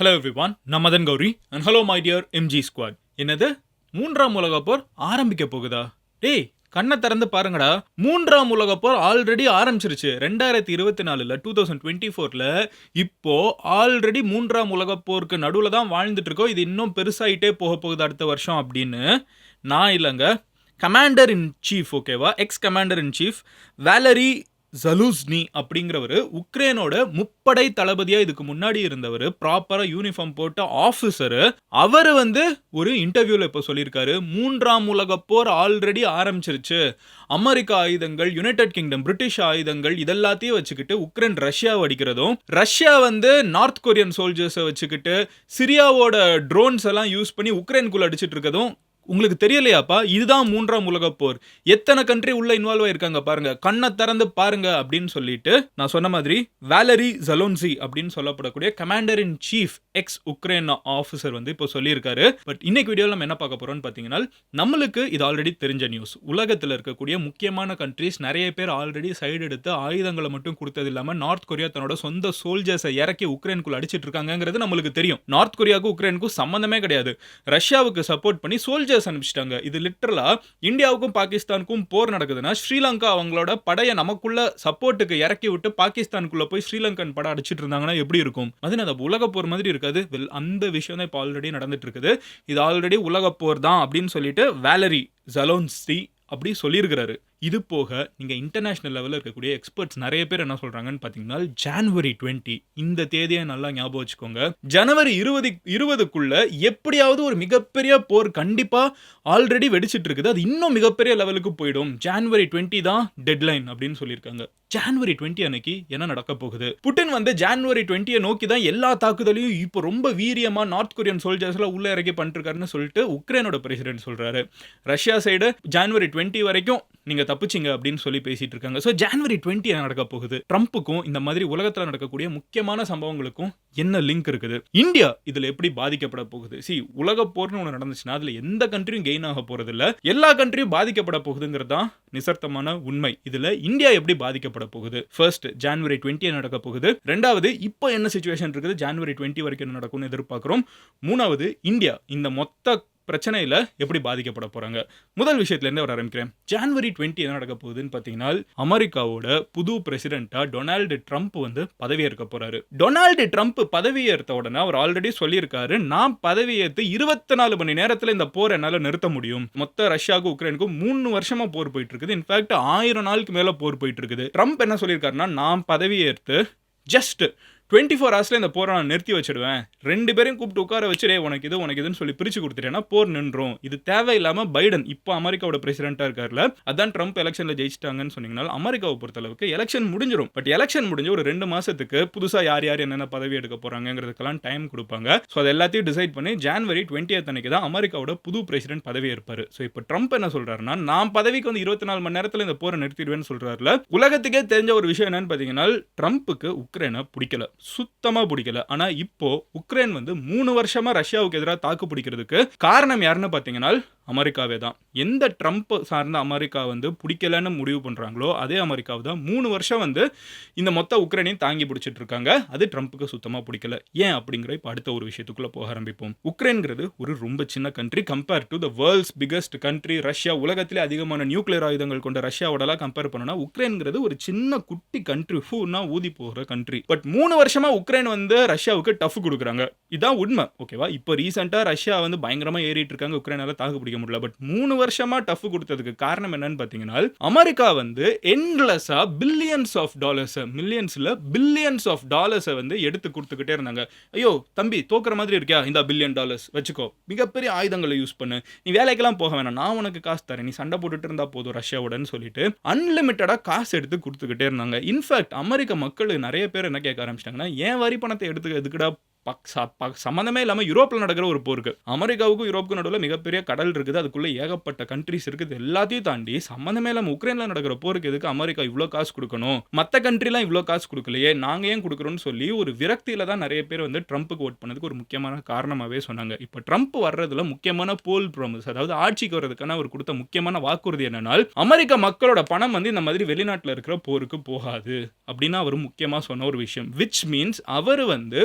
Hello everyone, நான் Madan Gowri and hello my dear MG squad. என்னது, மூன்றாம் உலகப் போர் ஆரம்பிக்க போகுதா? டேய், கண்ணை திறந்து பாருங்கடா. மூன்றாம் உலகப் போர் ஆல்ரெடி ஆரம்பிச்சிருச்சு 2024 2024ல. இப்போ ஆல்ரெடி மூன்றாம் உலகப் போருக்கு நடுவில் தான் வாழ்ந்துட்டு இருக்கோம். இது இன்னும் பெருசாயிட்டே போக போகுது அடுத்த வருஷம் அப்படின்னு. நான் இல்லைங்க, கமாண்டர் இன் சீஃப், ஓகேவா, X commander in chief Valerie ஜலூஸ்னி அப்படிங்கிறவர், உக்ரைனோட முப்படை தளபதியா இதுக்கு முன்னாடி இருந்தவர், ப்ராப்பரா யூனிஃபார்ம் போட்ட ஆபீசர். அவர் ஒரு இன்டர்வியூல இப்ப சொல்லியிருக்காரு, மூன்றாம் உலக போர் ஆல்ரெடி ஆரம்பிச்சிருச்சு. அமெரிக்க ஆயுதங்கள், யுனைடெட் கிங்டம், பிரிட்டிஷ் ஆயுதங்கள் இதெல்லாத்தையும் வச்சுக்கிட்டு உக்ரைன் ரஷ்யாவை அடிக்கிறதும், ரஷ்யா நார்த் கொரியன் சோல்ஜர்ஸை வச்சுக்கிட்டு சிரியாவோட ட்ரோன்ஸ் எல்லாம் யூஸ் பண்ணி உக்ரைனுக்குள்ள அடிச்சிட்டு இருக்கதும் உங்களுக்கு தெரியலையாப்பா? இதுதான் மூன்றாம் உலக போர். எத்தனை கண்ட்ரி உள்ள இன்வால்வ் ஆயிருக்காங்க பாருங்க, கண்ணை திறந்து பாருங்க அப்படின்னு சொல்லிட்டு நான் சொன்ன மாதிரி வேலரி ஜலோன்சி அப்படின்னு சொல்லப்படக்கூடிய commander in chief X Ukraine officer இப்போ சொல்லியிருக்காரு. பட் இன்னைக்கு வீடியோவில் நம்ம என்ன பார்க்க போறோம்னு பார்த்தீங்கன்னா, நம்மளுக்கு இது ஆல்ரெடி தெரிஞ்ச நியூஸ். உலகத்தில் இருக்கக்கூடிய முக்கியமான கண்ட்ரிஸ் நிறைய பேர் ஆல்ரெடி சைடு எடுத்து ஆயுதங்களை மட்டும் கொடுத்தது இல்லாமல் நார்த் கொரியா தன்னோட சொந்த சோல்ஜர்ஸை இறக்கி உக்ரைனுக்குள்ள அடிச்சிட்டு இருக்காங்கிறது நம்மளுக்கு தெரியும். நார்த் கொரியாவுக்கும் உக்ரைனுக்கும் சம்பந்தமே கிடையாது. ரஷ்யாவுக்கு சப்போர்ட் பண்ணி சோல்ஜர்ஸ் அனுப்பிச்சிட்டாங்க. இது லிட்டரலா இந்தியாவுக்கும் பாகிஸ்தானுக்கும் போர் நடக்குதுன்னா, ஸ்ரீலங்கா அவங்களோட படையை நமக்குள்ள சப்போர்ட்டுக்கு இறக்கி விட்டு பாகிஸ்தானுக்குள்ள போய் ஸ்ரீலங்கன் படம் அடிச்சிட்டு இருந்தாங்கன்னா எப்படி இருக்கும்? அது உலக போர் மாதிரி இருக்காது. அந்த விஷயம் தான் இப்போ ஆல்ரெடி நடந்துட்டு இருக்குது. இது ஆல்ரெடி உலக போர் தான் அப்படின்னு சொல்லிட்டு வேலரி ஜலோன்ஸ்கி அப்படி சொல்லியிருக்கிறாரு. இது போக நீங்க இன்டர்நேஷனல் லெவலில் இருக்கக்கூடிய எக்ஸ்பர்ட்ஸ் நிறைய பேர் என்ன சொல்றாங்கன்னு பார்த்தீங்கன்னா, ஜனவரி 20 இந்த தேதியை நல்லா ஞாபகம் வச்சுக்கோங்க. ஜனவரி 20க்குள்ள எப்படியாவது ஒரு மிகப்பெரிய போர் கண்டிப்பா ஆல்ரெடி வெடிச்சிட்டு இருக்குது. அது இன்னும் மிகப்பெரிய லெவலுக்கு போயிடும். ஜனவரி 20 தான் டெட்லைன் அப்படின்னு சொல்லியிருக்காங்க. ஜனவரி 20 அன்னைக்கு என்ன நடக்க போகுது? புட்டின் ஜனவரி 20 நோக்கி தான் எல்லா தாக்குதலையும் இப்போ ரொம்ப வீரியமா நார்த் கொரியன் சோல்ஜர்ஸ்லாம் உள்ள இறக்கி பண்ணிட்டு இருக்காருன்னு சொல்லிட்டு உக்ரைனோட பிரசிடென்ட் சொல்றாரு. ரஷ்யா சைடு ஜனவரி 20 வரைக்கும் நீங்க தப்பிச்சிங்க அப்படின்னு சொல்லி பேசிட்டு இருக்காங்க. ஸோ ஜனவரி 20 என்ன நடக்க போகுது? ட்ரம்ப்புக்கும் இந்த மாதிரி உலகத்தில் நடக்கக்கூடிய முக்கியமான சம்பவங்களுக்கும் என்ன லிங்க் இருக்குது? இந்தியா இதுல எப்படி பாதிக்கப்பட போகுது? உலக போர்னு ஒன்று நடந்துச்சுன்னா அதுல எந்த கண்ட்ரியும் கெயின் ஆக போறது இல்ல, எல்லா கண்ட்ரியும் பாதிக்கப்பட போகுதுங்கிறது தான் நிசர்த்தமான உண்மை. இதுல இந்தியா எப்படி பாதிக்கப்பட போகுது? ஃபர்ஸ்ட், ஜனவரி 20 நடக்க போகுது. ரெண்டாவது, இப்போ என்ன சிச்சுவேஷன் இருக்குது, ஜனவரி 20 வரைக்கும் என்ன நடக்கும்னு எதிர்பார்க்கிறோம். மூணாவது, இந்தியா இந்த மொத்த பிரச்சனையில் எப்படி பாதிக்கப்பட போறாங்க? முதல் விஷயத்துல இருந்து ஆரம்பிக்கிறேன். ஜனவரி 20 என்ன நடக்க போகுதுன்னு பார்த்தீங்கன்னா, அமெரிக்காவோட புது பிரசிடென்ட்டா டொனால்டு ட்ரம்ப் பதவியேற்க போறாரு. டொனால்டு ட்ரம்ப் பதவியேற்ற உடனே அவர் ஆல்ரெடி சொல்லியிருக்காரு, நான் பதவியேற்று 24 மணி நேரத்தில் இந்த போர் என்னால் நிறுத்த முடியும். மொத்த ரஷ்யாவுக்கும் உக்ரைனுக்கும் 3 வருஷமா போர் போயிட்டு இருக்குது. இன்ஃபேக்ட் 1000 நாளுக்கு மேல போர் போயிட்டு இருக்குது. ட்ரம்ப் என்ன சொல்லியிருக்காருன்னா, நான் பதவியேற்று ஜஸ்ட் 24 ஹவர்ஸ்ல இந்த போரை நான் நிறுத்தி வச்சிடுவேன். 2 பேரையும் கூப்பிட்டு உட்கார வச்சு, உனக்கு இதுன்னு சொல்லி பிரிச்சு கொடுத்துட்டேன்னா போர் நின்றும். இது தேவையில்லாம பைடன் இப்போ அமெரிக்காவோட பிரசிடென்ட்டா இருக்காருல, அதான் ட்ரம்ப் எலெக்ஷன்ல ஜெயிச்சிட்டாங்கன்னு சொன்னீங்கன்னா, அமெரிக்காவை பொறுத்தளவுக்கு எலெக்ஷன் முடிஞ்சிடும். பட் எலெக்ஷன் முடிஞ்ச ஒரு 2 மாசத்துக்கு புதுசா யார் என்னென்ன பதவி எடுக்க போறாங்கிறதுக்கெல்லாம் டைம் கொடுப்பாங்க. ஸோ அது எல்லாத்தையும் டிசைட் பண்ணி ஜனவரி 20 அன்னைக்கு தான் அமெரிக்காவோட புது பிரசிடென்ட் பதவி ஏற்பாரு. ஸோ இப்போ ட்ரம்ப் என்ன சொல்றாருன்னா, நான் பதவிக்கு 24 மணி நேரத்தில் இந்த போரை நிறுத்திடுவேன்னு சொல்றாருல. உலகத்துக்கே தெரிஞ்ச ஒரு விஷயம் என்னன்னு பார்த்தீங்கன்னா, ட்ரம்ப்புக்கு உக்ரைனை பிடிக்கல, சுத்தமா பிடிக்கல. ஆனா இப்போ உக்ரைன் 3 வருஷமா ரஷ்யாவுக்கு எதிராக தாக்கு பிடிக்கிறதுக்கு காரணம் யாருன்னு பாத்தீங்கன்னா அமெரிக்காவே தான். எந்த ட்ரம்ப் சார்ந்த அமெரிக்கா பிடிக்கலன்னு முடிவு பண்றாங்களோ அதே அமெரிக்காவை தான் 3 வருஷம் இந்த மொத்த உக்ரைனையும் தாங்கி பிடிச்சிட்டு இருக்காங்க. அது ட்ரம்ப்புக்கு சுத்தமா பிடிக்கல. ஏன் அப்படிங்கிற இப்போ அடுத்த ஒரு விஷயத்துக்குள்ள போக ஆரம்பிப்போம். உக்ரைன்ங்கிறது ஒரு ரொம்ப சின்ன country compare to the world's biggest country Russia. உலகத்திலே அதிகமான நியூக்ளியர் ஆயுதங்கள் கொண்ட ரஷ்யாவோட கம்பேர் பண்ணனா உக்ரைன்ங்கிறது ஒரு சின்ன குட்டி கண்ட்ரி, ஃபூனா ஊதி போகிற கண்ட்ரி. பட் 3 வருஷமா உக்ரைன் ரஷ்யாவுக்கு டஃப் கொடுக்குறாங்க. இதான் உண்மை, ஓகேவா? இப்போ ரீசெண்டா ரஷ்யா பயங்கரமா ஏறிட்டு இருக்காங்க, உக்ரைனால தாக்கு பிடிக்க முடியல. பட் 3 வருஷமா டஃப் கொடுத்ததுக்கு காரணம் என்னன்னு பாத்தீங்கன்னா, அமெரிக்கா எண்ட்லெஸ்ஸா பில்லியன்ஸ் ஆஃப் டாலர்ஸ், மில்லியன்ஸ்ல பில்லியன்ஸ் ஆஃப் டாலர்ஸ் எடுத்து கொடுத்துக்கிட்டே இருந்தாங்க. ஐயோ தம்பி, தோக்குற மாதிரி இருக்கியா, இந்த $1 பில்லியன் வச்சுக்கோ, மிகப்பெரிய ஆயுதங்களை யூஸ் பண்ணு, நீ வேலைக்கெல்லாம் போக வேணாம், நான் உனக்கு காசு தரேன், நீ சண்டை போட்டுட்டு இருந்தா போதும் ரஷ்யாவுடன் சொல்லிட்டு அன்லிமிட்டடா காசு எடுத்து கொடுத்துக்கிட்டே இருந்தாங்க. இன்ஃபேக்ட் அமெரிக்க மக்கள் நிறைய பேர் என்ன கேட்க ஆரம்பிச்சிட்டாங்கன்னா, ஏன் வரி பணத்தை எடுத்து எதுக்குடா சம்பந்தமே இல்லாம யூரோப்ல நடக்கிற ஒரு போருக்கு, அமெரிக்காவுக்கும் யூரோப்புக்கும் நடுவில் மிகப்பெரிய கடல் இருக்குது, அதுக்குள்ள ஏகப்பட்ட கண்ட்ரிஸ் இருக்குது, எல்லாத்தையும் தாண்டி சம்பந்தமே இல்லாம உக்ரைன்ல நடக்கிற போருக்கு எதுக்கு அமெரிக்கா இவ்வளவு காசு கொடுக்கணும், மற்ற கண்ட்ரிலாம் இவ்வளவு காசு கொடுக்கலையே, நாங்க ஏன் கொடுக்குறோம்னு சொல்லி ஒரு விரக்தியில தான் நிறைய பேர் ட்ரம்ப்புக்கு ஓட் பண்ணதுக்கு ஒரு முக்கியமான காரணமாவே சொன்னாங்க. இப்போ ட்ரம்ப் வர்றதுல முக்கியமான போல் ப்ராமிஸ், அதாவது ஆட்சிக்கு வர்றதுக்கான அவர் கொடுத்த முக்கியமான வாக்குறுதி என்னன்னா, அமெரிக்க மக்களோட பணம் இந்த மாதிரி வெளிநாட்டில் இருக்கிற போருக்கு போகாது அப்படின்னு அவர் முக்கியமாக சொன்ன ஒரு விஷயம். விச் மீன்ஸ் அவர் வந்து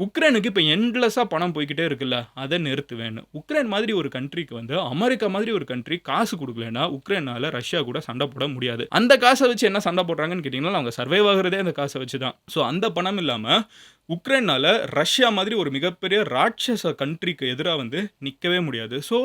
உக்ரைனுக்கு இப்போ எண்ட்லெஸ்ஸாக பணம் போய்கிட்டே இருக்குல்ல, அதை நிறுத்துவேன்னு. உக்ரைன் மாதிரி ஒரு கண்ட்ரிக்கு வந்து அமெரிக்கா மாதிரி ஒரு கண்ட்ரி காசு கொடுக்கலன்னா உக்ரைனால ரஷ்யா கூட சண்டை போட முடியாது. அந்த காசை வச்சு என்ன சண்டை போடுறாங்கன்னு கேட்டிங்கன்னா, அவங்க சர்வைவ் ஆகுறதே அந்த காசை வச்சு தான். ஸோ அந்த பணம் இல்லாமல் உக்ரைனால ரஷ்யா மாதிரி ஒரு மிகப்பெரிய ராட்சச கண்ட்ரிக்கு எதிராக வந்து நிற்கவே முடியாது. ஸோ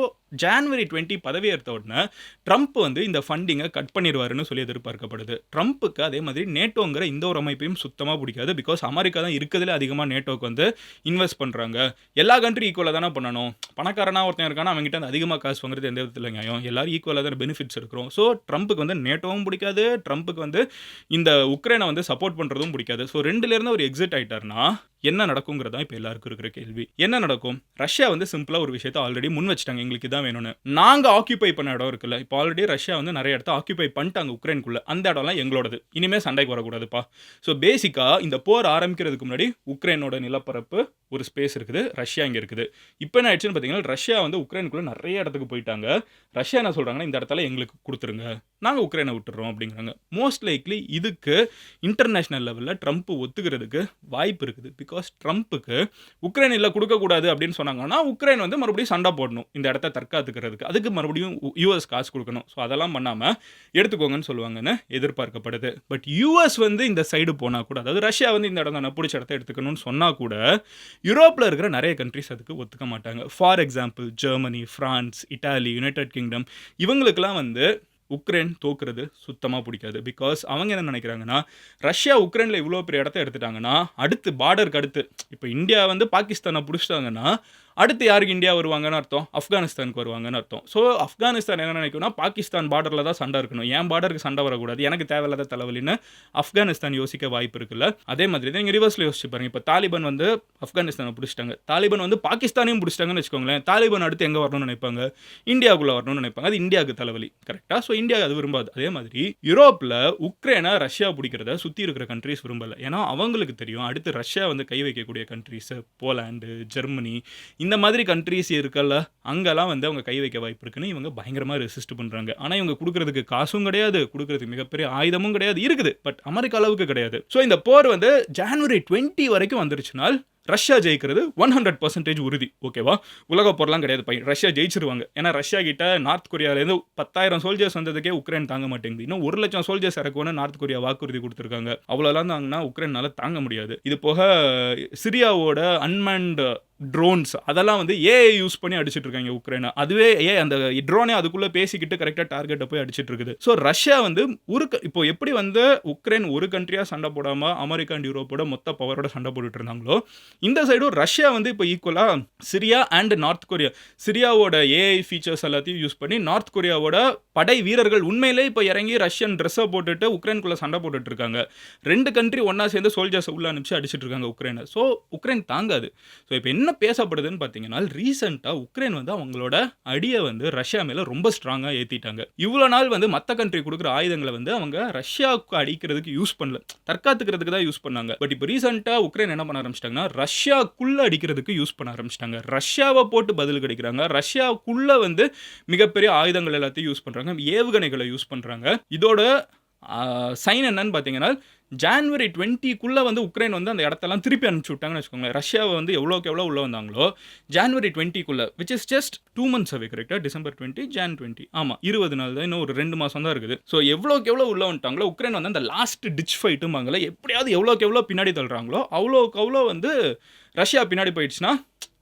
ஜான்வரி 20 பதவியேற்ற உடனே ட்ரம்ப் வந்து இந்த ஃபண்டிங்கை கட் பண்ணிடுவாருன்னு சொல்லி எதிர்பார்க்கப்படுது. ட்ரம்ப்புக்கு அதே மாதிரி நேட்டோங்கிற இந்த ஒரு அமைப்பையும் சுத்தமாக பிடிக்காது. பிகாஸ் அமெரிக்கா தான் இருக்கிறதுல அதிகமாக நேட்டோக்கு வந்து இன்வெஸ்ட் பண்ணுறாங்க. எல்லா கண்ட்ரி ஈக்குவலாக தானே பண்ணணும். பணக்காரனா ஒருத்தன் இருக்கானா அவங்ககிட்ட அந்த அதிகமாக காசு வாங்குறது எந்த விதத்தில் நியாயம்? எல்லாரும் ஈக்குவலாக தான் பெனிஃபிட்ஸ் இருக்கிறோம். ஸோ ட்ரம்ப்புக்கு வந்து நேட்டோவும் பிடிக்காது, ட்ரம்ப்புக்கு வந்து இந்த உக்ரைனை வந்து சப்போர்ட் பண்ணுறதும் பிடிக்காது. ஸோ ரெண்டுலேருந்து ஒரு எக்ஸிட் ஆகிட்டார்னா என்ன நடக்குங்கிறதா இப்போ எல்லாருக்கும் இருக்கிற கேள்வி. என்ன நடக்கும்? ரஷ்யா வந்து சிம்பிளாக ஒரு விஷயத்தை ஆல்ரெடி முன் வச்சுட்டாங்க, எங்களுக்கு இதான் வேணும்னு. நாங்கள் ஆக்கியூபை பண்ண இடம் இருக்குல்ல, இப்போ ஆல்ரெடி ரஷ்யா வந்து நிறைய இடத்த ஆக்கியூபை பண்ணிட்டாங்க உக்ரைனுக்குள்ள. அந்த இடம்லாம் எங்களோடது, இனிமேல் சண்டைக்கு வரக்கூடாதுப்பா. ஸோ பேசிக்காக இந்த போர் ஆரம்பிக்கிறதுக்கு முன்னாடி உக்ரைனோட நிலப்பரப்பு ஒரு ஸ்பேஸ் இருக்குது, ரஷ்யா இங்கே இருக்குது. இப்போ என்ன ஆயிடுச்சுன்னு பார்த்தீங்கன்னா, ரஷ்யா வந்து உக்ரைனுக்குள்ள நிறைய இடத்துக்கு போயிட்டாங்க. ரஷ்யா என்ன சொல்கிறாங்கன்னா, இந்த இடத்துல எங்களுக்கு கொடுத்துருங்க, நாங்கள் உக்ரைனை விட்டுறோம் அப்படிங்கிறாங்க. மோஸ்ட் லைக்லி இதுக்கு இன்டர்நேஷனல் லெவலில் ட்ரம்ப் ஒத்துக்கிறதுக்கு வாய்ப்பு இருக்குது. பிகாஸ் ட்ரம்ப்புக்கு உக்ரைன் இல்லை கொடுக்கக்கூடாது அப்படின்னு சொன்னாங்கன்னா உக்ரைன் வந்து மறுபடியும் சண்டை போடணும் இந்த இடத்த தற்காத்துக்கிறதுக்கு. அதுக்கு மறுபடியும் யூஎஸ் காசு கொடுக்கணும். ஸோ அதெல்லாம் பண்ணாமல் எடுத்துக்கோங்கன்னு சொல்லுவாங்கன்னு எதிர்பார்க்கப்படுது. பட் யூஎஸ் வந்து இந்த சைடு போனால் கூட, அதாவது ரஷ்யா வந்து இந்த இடம் தானே பிடிச்ச இடத்த எடுத்துக்கணும்னு சொன்னால் கூட யூரோப்பில் இருக்கிற நிறைய கண்ட்ரிஸ் அதுக்கு ஒத்துக்க மாட்டாங்க. For example Germany, France, Italy, United kingdom, இவங்களுக்கெல்லாம் வந்து உக்ரைன் தோக்குறது சுத்தமாக பிடிக்காது. பிகாஸ் அவங்க என்ன நினைக்கிறாங்கன்னா, ரஷ்யா உக்ரைனில் இவ்வளோ பெரிய இடத்த எடுத்துட்டாங்கன்னா அடுத்து பார்டருக்கு அடுத்து இப்போ இந்தியா வந்து பாகிஸ்தானை பிடிச்சிட்டாங்கன்னா அடுத்து யாருக்கு இந்தியா வருவாங்கன்னு அர்த்தம்? ஆப்கானிஸ்தானுக்கு வருவாங்கன்னு அர்த்தம். ஸோ ஆப்கானிஸ்தான் என்ன நினைக்கும்னா, பாகிஸ்தான் பார்டரில் தான் சண்டை இருக்கணும், என் பார்டருக்கு சண்டை வரக்கூடாது, எனக்கு தேவையில்லாத தலைவலின்னு ஆப்கானிஸ்தான் யோசிக்க வாய்ப்பு இருக்குல்ல. அதே மாதிரி தான் இங்கே ரிவர்ஸில் யோசிச்சு பாருங்க. இப்போ தாலிபான் வந்து ஆப்கானிஸ்தானை பிடிச்சிட்டாங்க, தாலிபான் வந்து பாகிஸ்தானையும் பிடிச்சிட்டாங்கன்னு வச்சுக்கோங்களேன். தாலிபான் அடுத்து எங்கே வரணும்னு நினைப்பாங்க? இந்தியாவுக்குள்ளே வரணும்னு நினைப்பாங்க. அது இந்தியாவுக்கு தலைவலி, கரெக்டாக? ஸோ இந்தியா அது விரும்பாது. அதே மாதிரி யூரோப்பில் உக்ரைனை ரஷ்யா பிடிக்கிறத சுற்றி இருக்கிற கண்ட்ரிஸ் விரும்பலை. ஏன்னா அவங்களுக்கு தெரியும் அடுத்து ரஷ்யா வந்து கை வைக்கக்கூடிய கண்ட்ரிஸ் போலாண்டு, ஜெர்மனி, இந்த மாதிரி கண்ட்ரிஸ் இருக்கல்ல, அங்கெல்லாம் வந்து அவங்க கை வைக்க வாய்ப்பு இருக்குன்னு இவங்க பயங்கரமாக ரெசிஸ்ட் பண்ணுறாங்க. ஆனால் இவங்க கொடுக்கறதுக்கு காசும் கிடையாது, கொடுக்கறதுக்கு மிகப்பெரிய ஆயுதமும் கிடையாது, இருக்குது பட் அமெரிக்கா அளவுக்கு கிடையாது. ஸோ இந்த போர் வந்து ஜான்வரி 20 வரைக்கும் வந்துருச்சுனால் ரஷ்யா ஜெயிக்கிறது 100% உறுதி. ஓகேவா? உலக போர்லாம் கிடையாது, ரஷ்யா ஜெயிச்சிருவாங்க. ஏன்னா ரஷ்யா கிட்ட நார்த் கொரியாவிலேருந்து 10,000 சோல்ஜர்ஸ் வந்ததுக்கே உக்ரைன் தாங்க மாட்டேங்குது. இன்னும் 1,00,000 சோல்ஜர்ஸ் இறக்குவோன்னு நார்த் கொரியா வாக்குறுதி கொடுத்துருக்காங்க. அவ்வளோலாம் தாங்கன்னா உக்ரைனால தாங்க முடியாது. இது போக சிரியாவோட அன்மேன்டு ட்ரோன்ஸ் அதெல்லாம் வந்து ஏஐ யூஸ் பண்ணி அடிச்சிட்டு இருக்காங்க உக்ரைனை. அதுவே அந்த ட்ரோனே அதுக்குள்ளே பேசிக்கிட்டு கரெக்டாக டார்கெட்டை போய் அடிச்சிட்டு இருக்குது. ஸோ ரஷ்யா வந்து இப்போ எப்படி வந்து உக்ரைன் ஒரு கண்ட்ரியாக சண்டை போடாமல் அமெரிக்கா அண்ட் யூரோப்போட மொத்த பவரோட சண்டை போட்டுட்டு இருந்தாங்களோ, இந்த சைடும் ரஷ்யா வந்து இப்போ ஈக்குவலாக சிரியா அண்ட் நார்த் கொரியா, சிரியாவோட ஏஐ ஃபீச்சர்ஸ் எல்லாத்தையும் யூஸ் பண்ணி நார்த் கொரியாவோட படை வீரர்கள் உண்மையிலே இப்போ இறங்கி ரஷ்யன் ட்ரெஸ்ஸை போட்டுட்டு உக்ரைனுக்குள்ளே சண்டை போட்டுட்டு இருக்காங்க. ரெண்டு கண்ட்ரி ஒன்றா சேர்ந்து சோல்ஜர்ஸ் உள்ள அனுப்பிச்சு அடிச்சிட்டு இருக்காங்க உக்ரைனை. ஸோ உக்ரைன் தாங்காது. ஸோ இப்போ என்ன பேசப்படுதுன்னு பார்த்தீங்கன்னா, ரீசெண்டாக உக்ரைன் வந்து அவங்களோட அடியை வந்து ரஷ்யா மேலே ரொம்ப ஸ்ட்ராங்காக ஏற்றிட்டாங்க. இவ்வளோ நாள் வந்து மற்ற கண்ட்ரி கொடுக்குற ஆயுதங்களை வந்து அவங்க ரஷ்யாவுக்கு அடிக்கிறதுக்கு யூஸ் பண்ணல, தற்காத்துக்கிறதுக்கு தான் யூஸ் பண்ணாங்க. பட் இப்போ ரீசெண்டாக உக்ரைன் என்ன பண்ண ஆரம்பிச்சிட்டாங்கன்னா, ரஷ்யாக்குள்ளே அடிக்கிறதுக்கு யூஸ் பண்ண ஆரம்பிச்சிட்டாங்க. ரஷ்யாவை போட்டு பதில் கிடைக்கிறாங்க. ரஷ்யாவுக்குள்ளே வந்து மிகப்பெரிய ஆயுதங்கள் எல்லாத்தையும் யூஸ் பண்ணுறாங்க, ஏவுகணைகளை யூஸ் பண்ணுறாங்க. இதோட சைன் என்னன்னு பார்த்தீங்கன்னா, ஜான்வரி 20 வந்து உக்ரைன் வந்து அந்த இடத்தெல்லாம் திருப்பி அனுப்பிச்சு விட்டாங்கன்னு வச்சுக்கோங்களேன். ரஷ்யாவை வந்து எவ்வளோக்கு எவ்வளோ உள்ளே வந்தாங்களோ January 20 which is just 2 months away, கரெக்டாக? டிசம்பர் 20, ஜான் 20, ஆமாம் 20 நாள் தான், இன்னும் ஒரு 2 மாதம் தான் இருக்குது. ஸோ எவ்வளோக்கு எவ்வளோ உள்ளே வந்துட்டாங்களோ உக்ரைன் வந்து அந்த லாஸ்ட் டிச் ஃபைட்டுமாங்களே, எப்படியாவது எவ்வளோக்கு எவ்வளோ பின்னாடி தள்ளுறாங்களோ அவ்வளோக்கு அவ்வளோ வந்து ரஷ்யா பின்னாடி போயிடுச்சுன்னா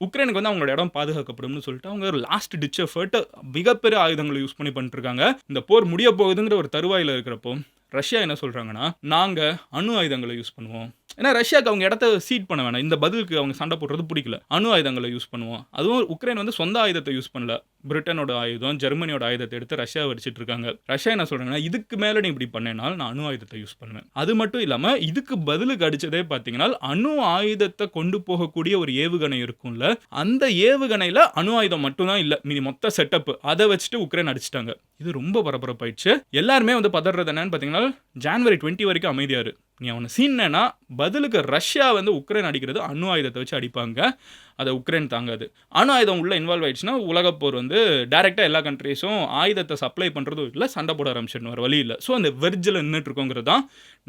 உக்ரைனுக்கு வந்து அவங்களோட இடம் பாதுகாக்கப்படும்னு சொல்லிட்டு அவங்க ஒரு லாஸ்ட் டிச் எஃபர்ட் மிகப்பெரிய ஆயுதங்களை யூஸ் பண்ணி பண்ணிட்டுருக்காங்க. இந்த போர் முடிய போகுதுங்கிற ஒரு தருவாயில் இருக்கிறப்போ ரஷ்யா என்ன சொல்கிறாங்கன்னா, நாங்கள் அணு ஆயுதங்களை யூஸ் பண்ணுவோம். ஏன்னா ரஷ்யாவுக்கு அவங்க இடத்த சீட் பண்ண வேணாம், இந்த பதிலுக்கு அவங்க சண்டை போடுறது பிடிக்கல, அணு ஆயுதங்களை யூஸ் பண்ணுவோம். அதுவும் உக்ரைன் வந்து சொந்த ஆயுதத்தை யூஸ் பண்ணல, பிரிட்டனோட ஆயுதம், ஜெர்மனியோட ஆயுதத்தை எடுத்து ரஷ்யா வடிச்சிட்டு இருக்காங்க. ரஷ்யா என்ன சொல்கிறாங்கன்னா, இதுக்கு மேலே நீ இப்படி பண்ணேனாலும் நான் அணு ஆயுதத்தை யூஸ் பண்ணுவேன். அது மட்டும் இல்லாமல் இதுக்கு பதிலுக்கு அடித்ததே பார்த்தீங்கன்னா, அணு ஆயுதத்தை கொண்டு போகக்கூடிய ஒரு ஏவுகணை இருக்கும்ல, அந்த ஏவுகணையில் அணு ஆயுதம் மட்டும்தான் இல்லை, மீதி மொத்த செட்டப் அதை வச்சுட்டு உக்ரைன் அடிச்சிட்டாங்க. இது ரொம்ப பரபரப்பாயிடுச்சு. எல்லாருமே வந்து பதறது என்னன்னு பார்த்தீங்கன்னா, ஜான்வரி 20 வரைக்கும் அமைதியாரு, நீ அவனை சீன்னா பதிலுக்கு ரஷ்யா வந்து உக்ரைன் அடிக்கிறது அணு ஆயுதத்தை வச்சு அடிப்பாங்க. அதை உக்ரைன் தாங்காது. அணு ஆயுதம் உள்ள இன்வால்வ் ஆயிடுச்சுன்னா உலகப்போர் வந்து டைரெக்டாக எல்லா கண்ட்ரீஸும் ஆயுதத்தை சப்ளை பண்ணுறதும் இல்லை, சண்டை போட ஆரம்பிச்சிடணும், வேறு வழி இல்லை. ஸோ அந்த வெர்ஜில் நின்றுட்டு இருக்கோங்கிறது தான்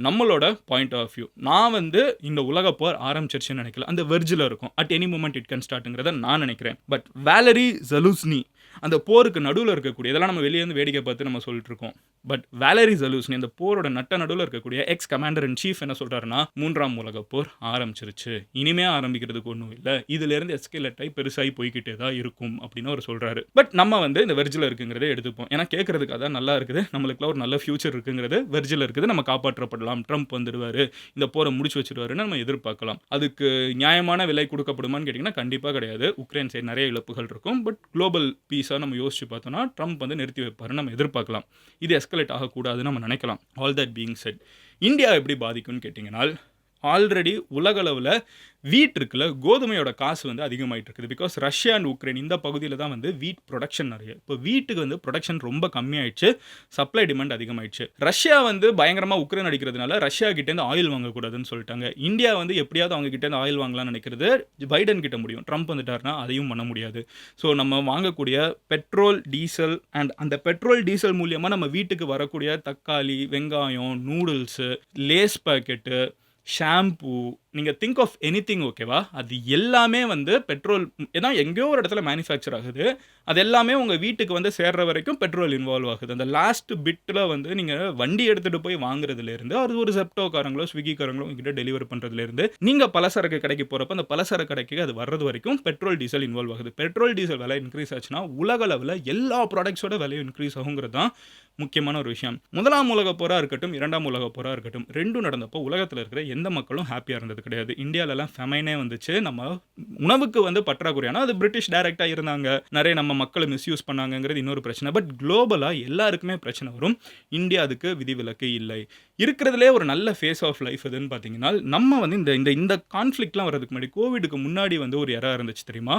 நம்மளோட பாயிண்ட் ஆஃப் வியூ. நான் வந்து இந்த உலகப்போர் ஆரம்பிச்சிருச்சுன்னு நினைக்கல, அந்த வெர்ஜில் இருக்கும். At any moment it can ஸ்டார்ட்டுங்கிறத நான் நினைக்கிறேன். பட் வேலரி ஜலூஸ்னி அந்த போருக்கு நடுவில் இருக்கக்கூடிய, இதெல்லாம் நம்ம வெளியே வந்து வேடிக்கை பார்த்து நம்ம சொல்லிட்டு இருக்கோம். பட் வேலரி ஜலூஸ்னி அந்த போரோட நடுவில் இருக்கக்கூடிய எக்ஸ் கமாண்டர் இன் சீஃப் என்ன சொல்றாருன்னா, 3ஆம் உலகப் போர் ஆரம்பிச்சிருச்சு, இனிமே ஆரம்பிக்கிறதுக்கு ஒன்றும் இல்லை, இதுல இருந்து எஸ்கலேட் ஆகி பெருசாகி போய்கிட்டே தான் இருக்கும் அப்படின்னு அவர் சொல்றாரு. பட் நம்ம வந்து இந்த வெர்ஜில் இருக்குங்கிறத எடுத்துப்போம். ஏன்னா கேட்கறதுக்கு அதான் நல்லா இருக்குது, நம்மளுக்குலாம் ஒரு நல்ல ஃபியூச்சர் இருக்குங்கிறது வெர்ஜில் இருக்குது, நம்ம காப்பாற்றப்படலாம், ட்ரம்ப் வந்துடுவாரு, இந்த போரை முடிச்சு வச்சிருவாருன்னு நம்ம எதிர்பார்க்கலாம். அதுக்கு நியாயமான விலை கொடுக்கப்படுமான்னு கேட்டிங்கன்னா கண்டிப்பாக கிடையாது. உக்ரைன் சைடு நிறைய இழப்புகள் இருக்கும். பட் குளோபல் பீஸாக நம்ம யோசிச்சு பார்த்தோம்னா ட்ரம்ப் வந்து நிறுத்தி வைப்பாருன்னு நம்ம எதிர்பார்க்கலாம். இது எஸ்கலேட் ஆகக்கூடாதுன்னு நம்ம நினைக்கலாம். All that being set, India எப்படி பாதிக்கும்னு கேட்டிங்கன்னா, ஆல்ரெடி உலகளவில் வீட் இருக்குல்ல, கோதுமையோட காசு வந்து அதிகமாகிட்டு இருக்குது. பிகாஸ் ரஷ்யா அண்ட் உக்ரைன் இந்த பகுதியில் தான் வந்து வீட் ப்ரொடக்ஷன் நிறைய. இப்போ வீட்டுக்கு வந்து ப்ரொடக்ஷன் ரொம்ப கம்மியாயிடுச்சு, சப்ளை டிமாண்ட் அதிகமாயிடுச்சு. ரஷ்யா வந்து பயங்கரமாக உக்ரைன் அடிக்கிறதுனால ரஷ்யா கிட்டேருந்து ஆயில் வாங்கக்கூடாதுன்னு சொல்லிட்டாங்க. இந்தியா வந்து எப்படியாவது அவங்க கிட்டேருந்து ஆயில் வாங்கலாம்னு நினைக்கிறது பைடன் கிட்ட முடியும். ட்ரம்ப் வந்துட்டாருன்னா அதையும் பண்ண முடியாது. ஸோ நம்ம வாங்கக்கூடிய பெட்ரோல், டீசல் அண்ட் அந்த பெட்ரோல் டீசல் மூலியமாக நம்ம வீட்டுக்கு வரக்கூடிய தக்காளி, வெங்காயம், நூடுல்ஸு, லேஸ் பாக்கெட்டு, ஷாம்பூ, நீங்கள் திங்க் ஆஃப் எனிதிங், ஓகேவா, அது எல்லாமே வந்து பெட்ரோல், ஏன்னா எங்கேயோ ஒரு இடத்துல மேனுஃபேக்சர் ஆகுது, அது எல்லாமே உங்கள் வீட்டுக்கு வந்து சேர்ற வரைக்கும் பெட்ரோல் இன்வால்வ் ஆகுது. அந்த லாஸ்ட் பிட்டில் வந்து நீங்கள் வண்டி எடுத்துகிட்டு போய் வாங்குறதுலேருந்து, அது ஒரு ஜெப்டோக்காரங்களோ ஸ்விக்கிக்காரங்களோ உங்ககிட்ட டெலிவர் பண்ணுறதுலேருந்து, நீங்கள் பலசரக்கு கடைக்கு போகிறப்ப அந்த பலசரக்கு கடைக்கு அது வர்றது வரைக்கும் பெட்ரோல் டீசல் இன்வால்வ் ஆகுது. பெட்ரோல் டீசல் விலை இன்க்ரீஸ் ஆச்சுன்னா உலக அளவில் எல்லா ப்ராடக்ட்ஸோட விலையும் இன்க்ரீஸ் ஆகுங்கிறது தான் முக்கியமான ஒரு விஷயம். 1ஆம் உலகப் போராக இருக்கட்டும், 2ஆம் உலகப் போராக இருக்கட்டும், ரெண்டும் நடந்தப்போ உலகத்தில் இருக்கிற எந்த மக்களும் ஹாப்பியாக இருந்தது கிடையாது. இந்தியாவிலலாம் ஃபெமைனே வந்துச்சு, நம்ம உணவுக்கு வந்து பற்றாக்குறையான, அது பிரிட்டிஷ் டைரக்டாக இருந்தாங்க, நிறைய நம்ம மக்களை மிஸ்யூஸ் பண்ணாங்கிறது இன்னொரு பிரச்சனை. பட் குளோபலாக எல்லாருக்குமே பிரச்சனை வரும், இந்தியா அதுக்கு விதிவிலக்கு இல்லை. இருக்கிறதுலே ஒரு நல்ல ஃபேஸ் ஆஃப் லைஃப் எதுன்னு பார்த்தீங்கன்னா, நம்ம வந்து இந்த கான்ஃப்ளிக்ட்லாம் வர்றதுக்கு முன்னாடி, கோவிடுக்கு முன்னாடி வந்து ஒரு எரா இருந்துச்சு தெரியுமா?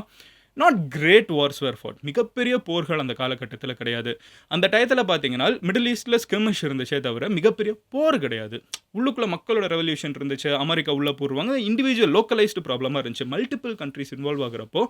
நாட் கிரேட் வார்ஸ் வேர் ஃபாட், மிகப்பெரிய போர்கள் அந்த காலகட்டத்தில் கிடையாது. அந்த டயத்தில் பார்த்தீங்கன்னா மிடில் ஈஸ்டில் ஸ்கிமிஷ் இருந்துச்சே தவிர மிகப்பெரிய போர் கிடையாது. உள்ளுக்குள்ள மக்களோட ரெவல்யூஷன் இருந்துச்சு, அமெரிக்கா உள்ளே போடுவாங்க, இண்டிவிஜுவல் லோக்கலைஸ்டு ப்ராப்ளமாக இருந்துச்சு. மல்டிபிள் கண்ட்ரிஸ் இன்வால்வ் ஆகிறப்போ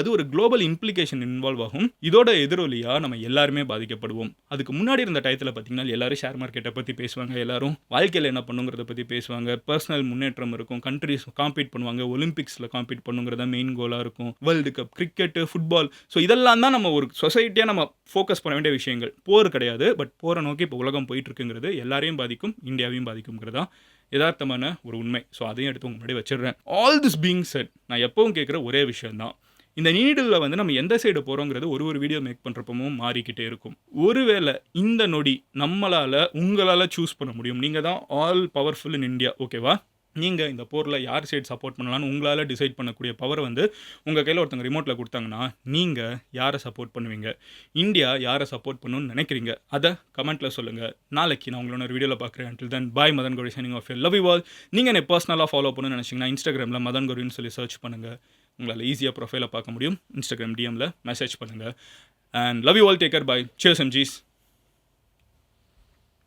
அது ஒரு குளோபல் இம்ப்ளிகேஷன் இன்வால்வ் ஆகும். இதோட எதிரொலியாக நம்ம எல்லாருமே பாதிக்கப்படுவோம். அதுக்கு முன்னாடி இருந்த டயத்தில் பார்த்தீங்கன்னா எல்லாரும் ஷேர் மார்க்கெட்டை பற்றி பேசுவாங்க, எல்லாரும் வாழ்க்கையில் என்ன பண்ணுங்கிறத பற்றி பேசுவாங்க, பர்சனல் முன்னேற்றம் இருக்கும், கண்ட்ரிஸ் காம்பீட் பண்ணுவாங்க, ஒலிம்பிக்ஸில் காம்பீட் பண்ணுங்கிறத மெயின் கோலாக இருக்கும், world cup, cricket, football. So இதெல்லாம் தான் நம்ம ஒரு சொசைட்டியாக நம்ம ஃபோக்கஸ் பண்ண வேண்டிய விஷயங்கள். போர் கிடையாது, பட் போரை நோக்கி இப்போ உலகம் போயிட்டு இருக்குங்கிறது எல்லாரையும் பாதிக்கும், இந்தியாவையும் பாதிக்கும்ங்கிறது தான் யதார்த்தமான ஒரு உண்மை. ஸோ அதையும் எடுத்து உங்க முன்னாடி வச்சிடுறேன். ஆல் திஸ் பீயிங் செட், நான் எப்பவும் கேட்குற ஒரே விஷயம் தான், இந்த நீடில் வந்து நம்ம எந்த சைடு போகிறோங்கிறது ஒரு வீடியோ மேக் பண்ணுறப்பமும் மாறிக்கிட்டே இருக்கும். ஒருவேளை இந்த நொடி நம்மளால் உங்களால் சூஸ் பண்ண முடியும், நீங்கள் தான் ஆல் பவர்ஃபுல் இன் இந்தியா, ஓகேவா, நீங்கள் இந்த போரில் யார் சைடு சப்போர்ட் பண்ணலான்னு உங்களால் டிசைட் பண்ணக்கூடிய பவர் வந்து உங்கள் கையில் ஒருத்தங்க ரிமோட்டில் கொடுத்தாங்கன்னா நீங்கள் யாரை சப்போர்ட் பண்ணுவீங்க? இந்தியா யாரை சப்போர்ட் பண்ணணும்னு நினைக்கிறீங்க? அதை கமெண்ட்டில் சொல்லுங்கள். நாளைக்கு நான் உங்களோட ஒரு வீடியோவில் பார்க்குறேன். until then bye, Madan Gowri signing off. love you all. நீங்கள் என்னை பர்சனலாக ஃபாலோ பண்ணணும்னு நினச்சிங்கன்னா இன்ஸ்டாகிராமில் மதன் கௌரின்னு சொல்லி சர்ச் பண்ணுங்கள். உங்களால் ஈஸியாக ப்ரொஃபைலை பார்க்க முடியும். இன்ஸ்டாகிராம் டிஎம்மில் மெசேஜ் பண்ணுங்கள். And love you all, take care, bye, cheers MGs.